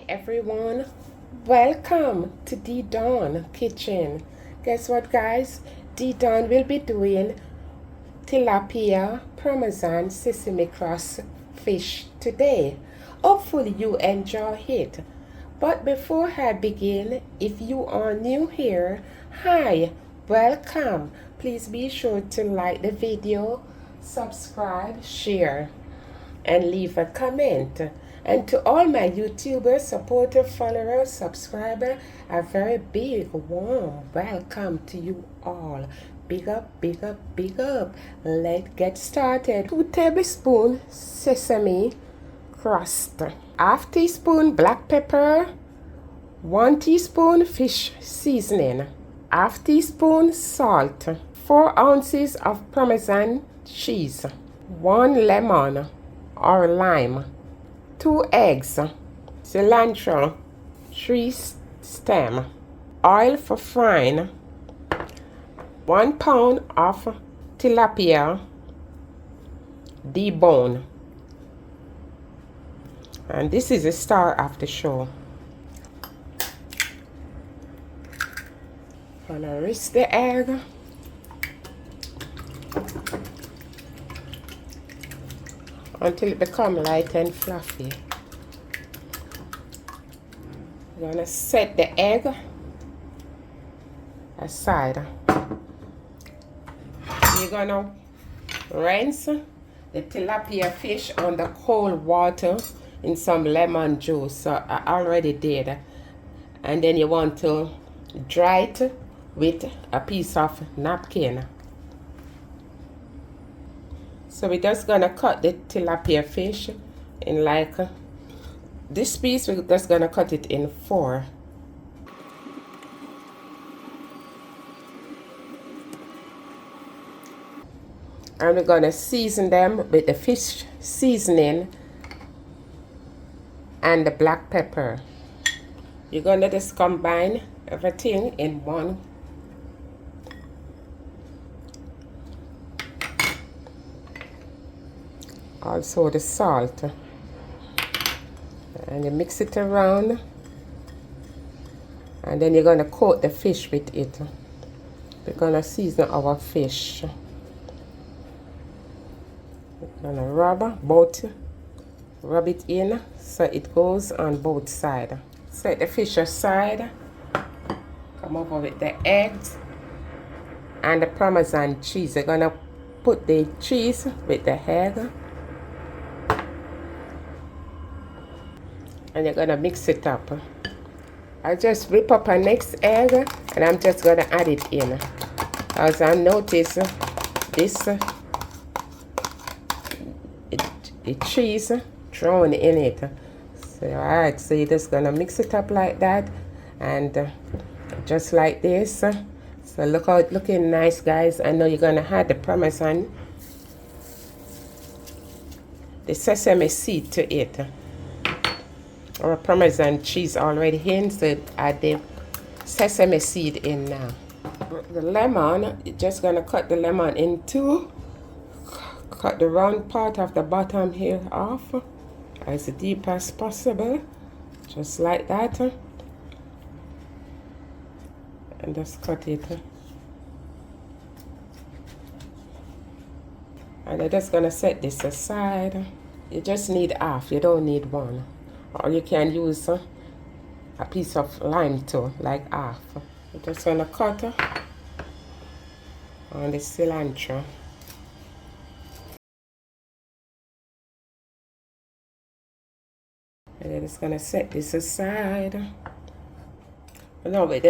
Everyone, welcome to D Dawn Kitchen. Guess what, guys? D Dawn will be doing tilapia Parmesan Sesame Crusted fish today. Hopefully you enjoy it. But before I begin, if you are new here, hi, welcome. Please be sure to like the video, subscribe, share, and leave a comment. And to all my YouTubers, supporters, followers, subscribers, a very big, warm welcome to you all. Big up, big up, big up. Let's get started. 2 tablespoons sesame crust. Half teaspoon black pepper. 1 teaspoon fish seasoning. Half teaspoon salt. 4 ounces of Parmesan cheese. 1 lemon or lime. 2 eggs, cilantro, 3 stem, oil for frying, 1 pound of tilapia debone. And this is the star of the show. Gonna whisk the egg. Until it becomes light and fluffy. We're gonna set the egg aside. You're gonna rinse the tilapia fish on the cold water in some lemon juice. So I already did. And then you want to dry it with a piece of napkin. So we're just gonna cut the tilapia fish in like this piece. We're just gonna cut it in 4. And we're gonna season them with the fish seasoning and the black pepper. You're gonna just combine everything in one. Also the salt, and you mix it around, and then you're going to coat the fish with it. We're going to season our fish. We're going to rub it in so it goes on both sides. Set the fish aside. Come over with the eggs and the Parmesan cheese. You're going to put the cheese with the egg. And you're gonna mix it up. I just rip up a next egg and I'm just gonna add it in. As I notice this the cheese thrown in it. So alright, so you're just gonna mix it up like that, and just like this. So look how it's looking nice, guys. I know you're gonna add the Parmesan, the sesame seed to it. Or Parmesan cheese already in, so add the sesame seed in now. The lemon, you're just gonna cut the lemon in 2. Cut the round part of the bottom here off as deep as possible, just like that. And just cut it. And I'm just gonna set this aside. You just need half, you don't need 1. Or you can use a piece of lime too, like half. I'm just gonna cut on the cilantro. And then it's gonna set this aside. Now with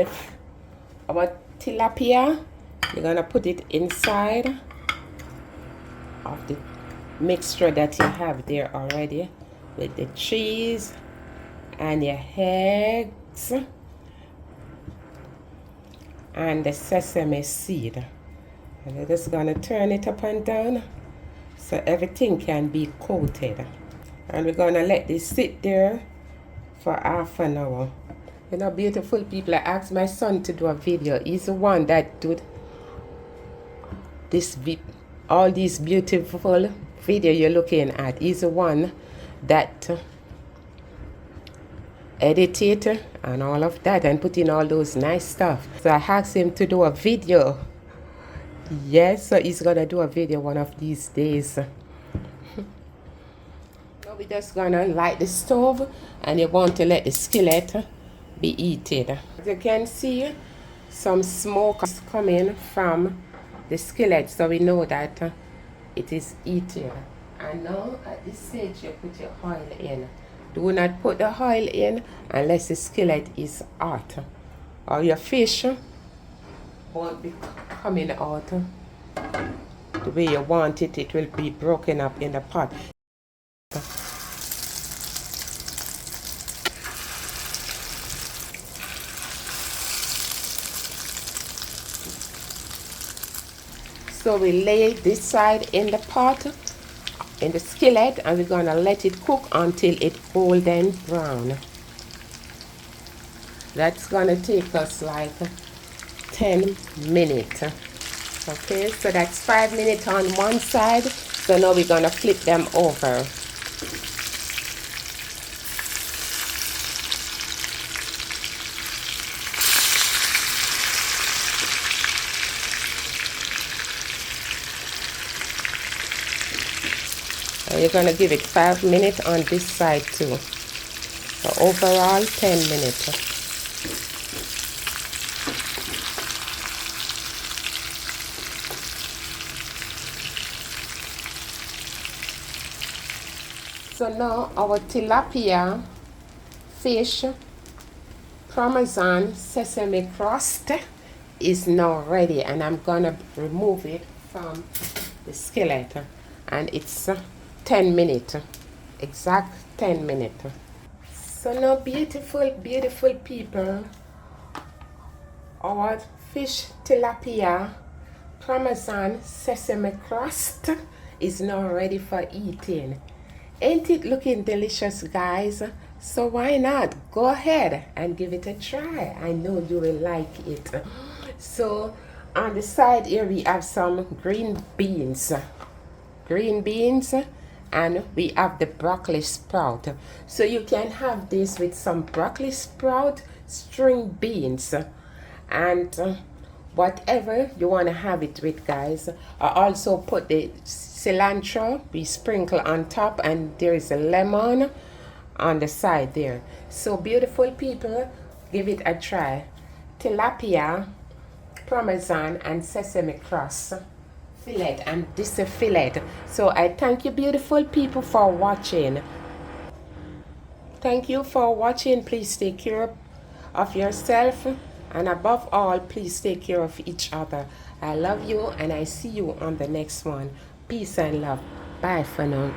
our tilapia, you're gonna put it inside of the mixture that you have there already, with the cheese and your eggs and the sesame seed. And you're just gonna turn it up and down so everything can be coated. And we're gonna let this sit there for half an hour. You know, beautiful people, I asked my son to do a video. He's the one that did this all these beautiful video you're looking at. He's the one that edit it and all of that and put in all those nice stuff. So I asked him to do a video. Yes, so he's gonna do a video one of these days. Now we're just gonna light the stove and you want to let the skillet be heated. As you can see, some smoke is coming from the skillet, so we know that it is heated. And now at this stage you put your oil in. Do not put the oil in unless the skillet is hot, or your fish won't be coming out the way you want it. It will be broken up in the pot. So we lay this side in the pot, in the skillet, and we're gonna let it cook until it's golden brown. That's gonna take us like 10 minutes. Okay, so that's 5 minutes on one side. So now we're gonna flip them over. And you're gonna give it 5 minutes on this side too. So overall 10 minutes. So now our tilapia fish Parmesan Sesame Crusted is now ready, and I'm gonna remove it from the skillet, and it's 10 minutes, exact 10 minutes. So now beautiful people, our fish tilapia Parmesan Sesame Crusted is now ready for eating. Ain't it looking delicious, guys? So why not go ahead and give it a try? I know you will like it. So on the side here we have some green beans, and we have the broccoli sprout. So you can have this with some broccoli sprout, string beans, and whatever you want to have it with, guys. I also put the cilantro, we sprinkle on top, and there is a lemon on the side there. So beautiful people, give it a try. Tilapia, Parmesan, and Sesame Crust fillet, and this is a fillet. So I thank you beautiful people for watching. Thank you for watching. Please take care of yourself, and above all, please take care of each other. I love you, and I see you on the next one. Peace and love. Bye for now.